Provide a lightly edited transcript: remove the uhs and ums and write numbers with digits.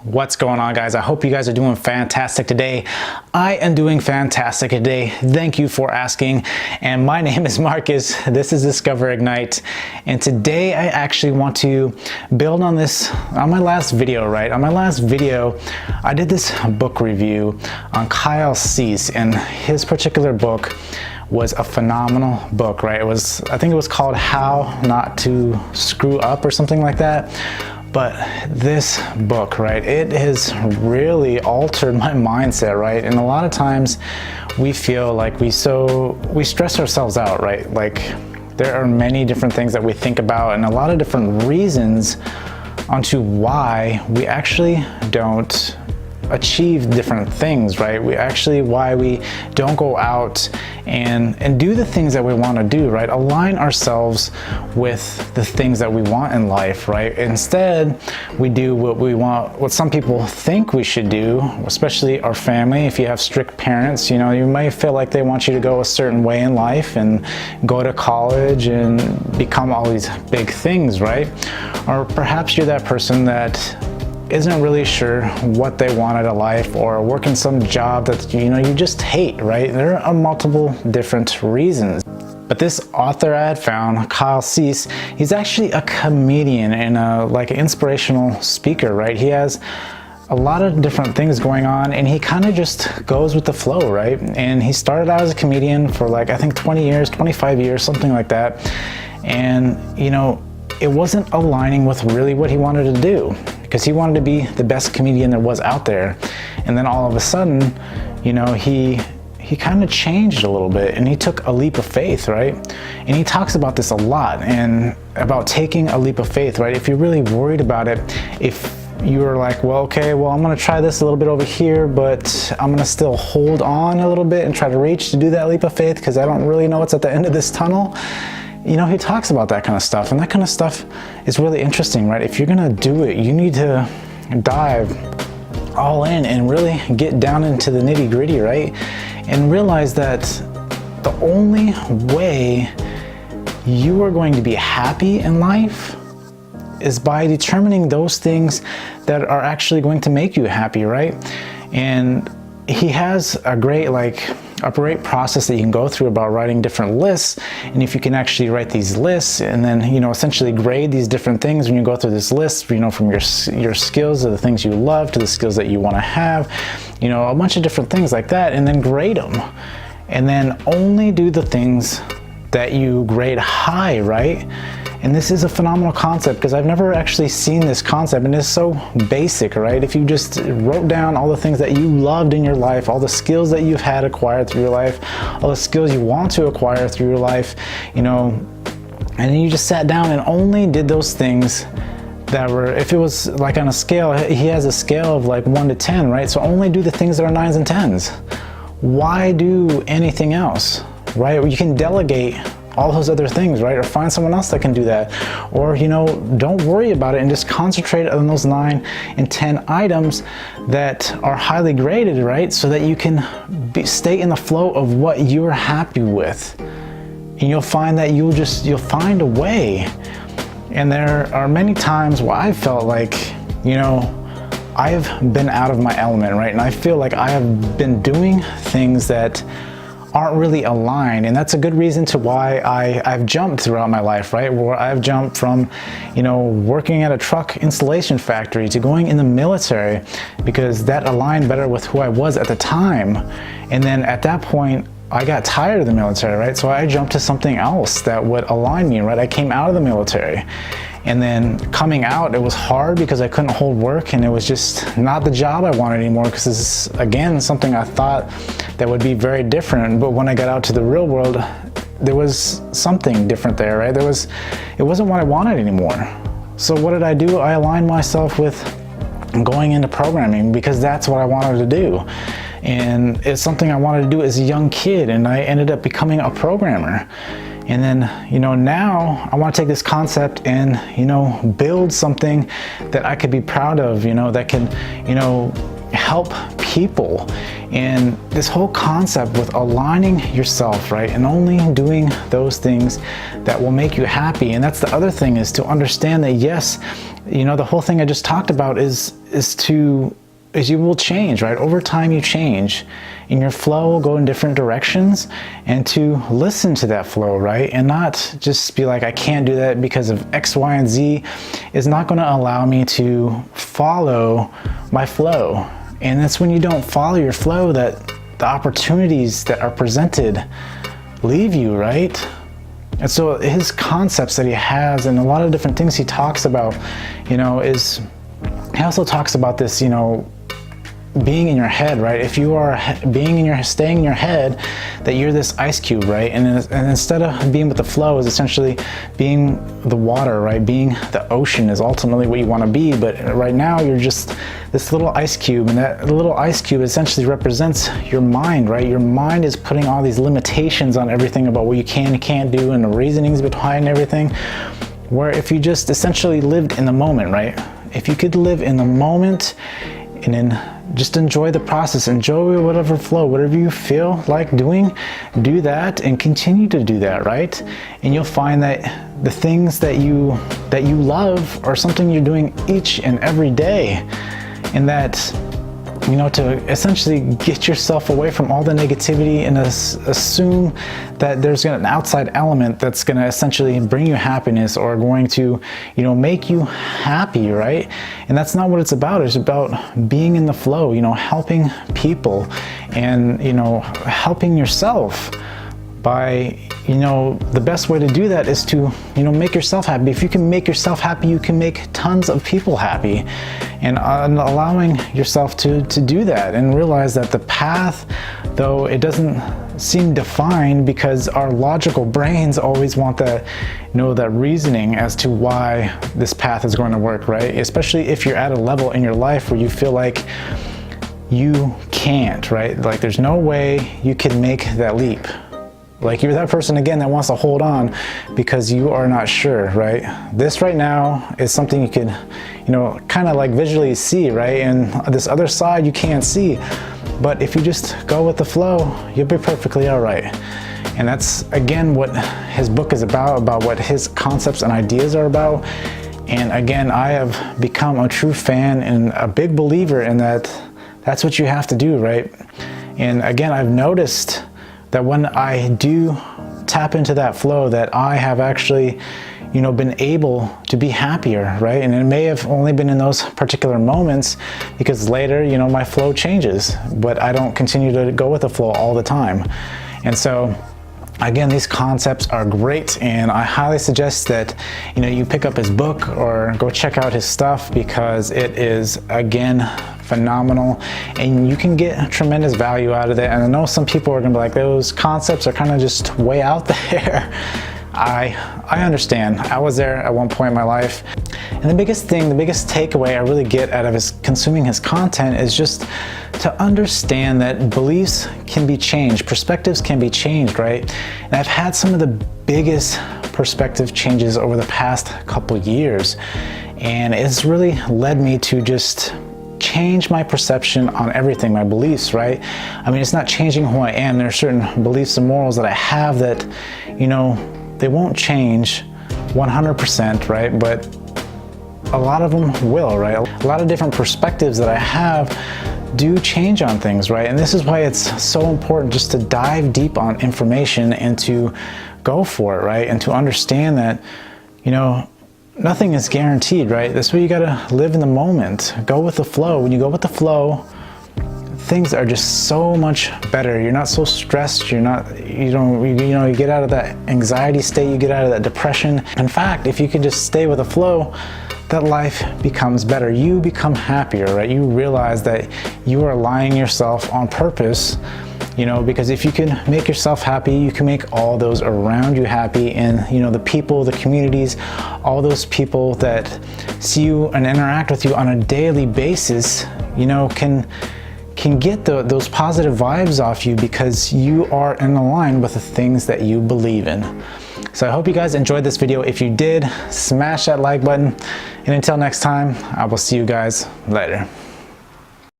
What's going on, guys? I hope you guys are doing fantastic today. I am doing fantastic today. Thank you for asking. And my name is Marcus. This is Discover Ignite. And today I actually want to build on this, on my last video, right? On my last video, I did this book review on Kyle Cease, and his particular book was a phenomenal book, right? I think it was called How Not to Screw Up or something like that. But this book, right, it has really altered my mindset, right? And a lot of times we feel like we stress ourselves out, right? Like there are many different things that we think about and a lot of different reasons onto why we actually don't achieve different things, right? Why we don't go out and do the things that we want to do, right? Align ourselves with the things that we want in life, right? Instead, we do what we want, what some people think we should do, especially our family. If you have strict parents, you may feel like they want you to go a certain way in life and go to college and become all these big things, right? Or perhaps you're that person that isn't really sure what they want out of life, or working some job that you just hate, right? There are multiple different reasons. But this author I had found, Kyle Cease, he's actually a comedian and an inspirational speaker, right? He has a lot of different things going on and he kind of just goes with the flow, right? And he started out as a comedian for I think 20 years, 25 years, something like that. And it wasn't aligning with really what he wanted to do, because he wanted to be the best comedian there was out there. And then all of a sudden, he kind of changed a little bit and he took a leap of faith, right? And he talks about this a lot, and about taking a leap of faith, right? If you're really worried about it, if you're like, well, I'm gonna try this a little bit over here, but I'm gonna still hold on a little bit and try to reach to do that leap of faith because I don't really know what's at the end of this tunnel. He talks about that kind of stuff, and that kind of stuff is really interesting, right? If you're gonna do it, you need to dive all in and really get down into the nitty-gritty, right? And realize that the only way you are going to be happy in life is by determining those things that are actually going to make you happy, right? And he has a great process that you can go through about writing different lists. And if you can actually write these lists and then essentially grade these different things when you go through this list, from your skills to the things you love to the skills that you want to have, a bunch of different things like that, and then grade them, and then only do the things that you grade high, right? And this is a phenomenal concept because I've never actually seen this concept, and it's so basic, right? If you just wrote down all the things that you loved in your life, all the skills that you've had acquired through your life, all the skills you want to acquire through your life, and then you just sat down and only did those things that were, if it was on a scale, he has a scale of 1 to 10, right? So only do the things that are 9s and 10s. Why do anything else, right? You can delegate all those other things, right? Or find someone else that can do that. Or, don't worry about it and just concentrate on those 9 and 10 items that are highly graded, right? So that you can stay in the flow of what you're happy with. And you'll find that you'll find a way. And there are many times where I felt like, I've been out of my element, right? And I feel like I have been doing things that aren't really aligned, and that's a good reason to why I've jumped throughout my life, right? Where I've jumped from, working at a truck installation factory to going in the military, because that aligned better with who I was at the time. And then at that point, I got tired of the military, right? So I jumped to something else that would align me, right? I came out of the military. And then coming out, it was hard because I couldn't hold work, and it was just not the job I wanted anymore, because this is, again, something I thought that would be very different. But when I got out to the real world, there was something different there, right? It wasn't what I wanted anymore. So what did I do? I aligned myself with going into programming because that's what I wanted to do. And it's something I wanted to do as a young kid, and I ended up becoming a programmer. And then, now I want to take this concept and, build something that I could be proud of, that can, help people. And this whole concept with aligning yourself, right, and only doing those things that will make you happy. And that's the other thing, is to understand that, yes, you know, the whole thing I just talked about is you will change, right? Over time you change, and your flow will go in different directions, and to listen to that flow, right? And not just be like, I can't do that because of X, Y, and Z, is not going to allow me to follow my flow. And that's when you don't follow your flow that the opportunities that are presented leave you, right? And so his concepts that he has, and a lot of different things he talks about, you know, is, he also talks about this, you know, being in your head, right? If you are staying in your head, that you're this ice cube, right? And instead of being with the flow, is essentially being the water, right? Being the ocean is ultimately what you want to be. But right now you're just this little ice cube, and that little ice cube essentially represents your mind, right? Your mind is putting all these limitations on everything about what you can and can't do, and the reasonings behind everything. Where if you just essentially lived in the moment, right? If you could live in the moment and then just enjoy the process, enjoy whatever flow, whatever you feel like doing, do that and continue to do that, right? And you'll find that the things that you love are something you're doing each and every day. And that, you know, to essentially get yourself away from all the negativity and assume that there's an outside element that's going to essentially bring you happiness or going to, you know, make you happy, right? And that's not what it's about. It's about being in the flow, you know, helping people and, you know, helping yourself by, you know, the best way to do that is to, you know, make yourself happy. If you can make yourself happy, you can make tons of people happy. And allowing yourself to do that, and realize that the path, though it doesn't seem defined, because our logical brains always want that, you know, that reasoning as to why this path is going to work, right? Especially if you're at a level in your life where you feel like you can't, right? Like there's no way you can make that leap. Like you're that person again that wants to hold on because you are not sure, right? This right now is something you can, you know, kind of like visually see, right? And this other side you can't see. But if you just go with the flow, you'll be perfectly all right. And that's again what his book is about what his concepts and ideas are about. And again, I have become a true fan and a big believer in that. That's what you have to do, right? And again, I've noticed that when I do tap into that flow, that I have actually, you know, been able to be happier, right? And it may have only been in those particular moments, because later, you know, my flow changes, but I don't continue to go with the flow all the time. And so again, these concepts are great, and I highly suggest that, you know, you pick up his book or go check out his stuff, because it is, again, phenomenal, and you can get tremendous value out of it. And I know some people are gonna be like, those concepts are kind of just way out there. I understand. I was there at one point in my life. And the biggest takeaway I really get out of consuming his content is just to understand that beliefs can be changed, perspectives can be changed, right? And I've had some of the biggest perspective changes over the past couple years, and it's really led me to just change my perception on everything, my beliefs, right? I mean, it's not changing who I am. There are certain beliefs and morals that I have that, you know, they won't change 100%, right? But a lot of them will, right? A lot of different perspectives that I have do change on things, right? And this is why it's so important just to dive deep on information and to go for it, right? And to understand that, you know, nothing is guaranteed, right? That's why you gotta live in the moment. Go with the flow. When you go with the flow, things are just so much better. You're not so stressed. You get out of that anxiety state. You get out of that depression. In fact, if you can just stay with the flow, that life becomes better. You become happier, right? You realize that you are aligning yourself on purpose, you know, because if you can make yourself happy, you can make all those around you happy. And, you know, the people, the communities, all those people that see you and interact with you on a daily basis, you know, can get those positive vibes off you, because you are in line with the things that you believe in. So I hope you guys enjoyed this video. If you did, smash that like button. And until next time, I will see you guys later.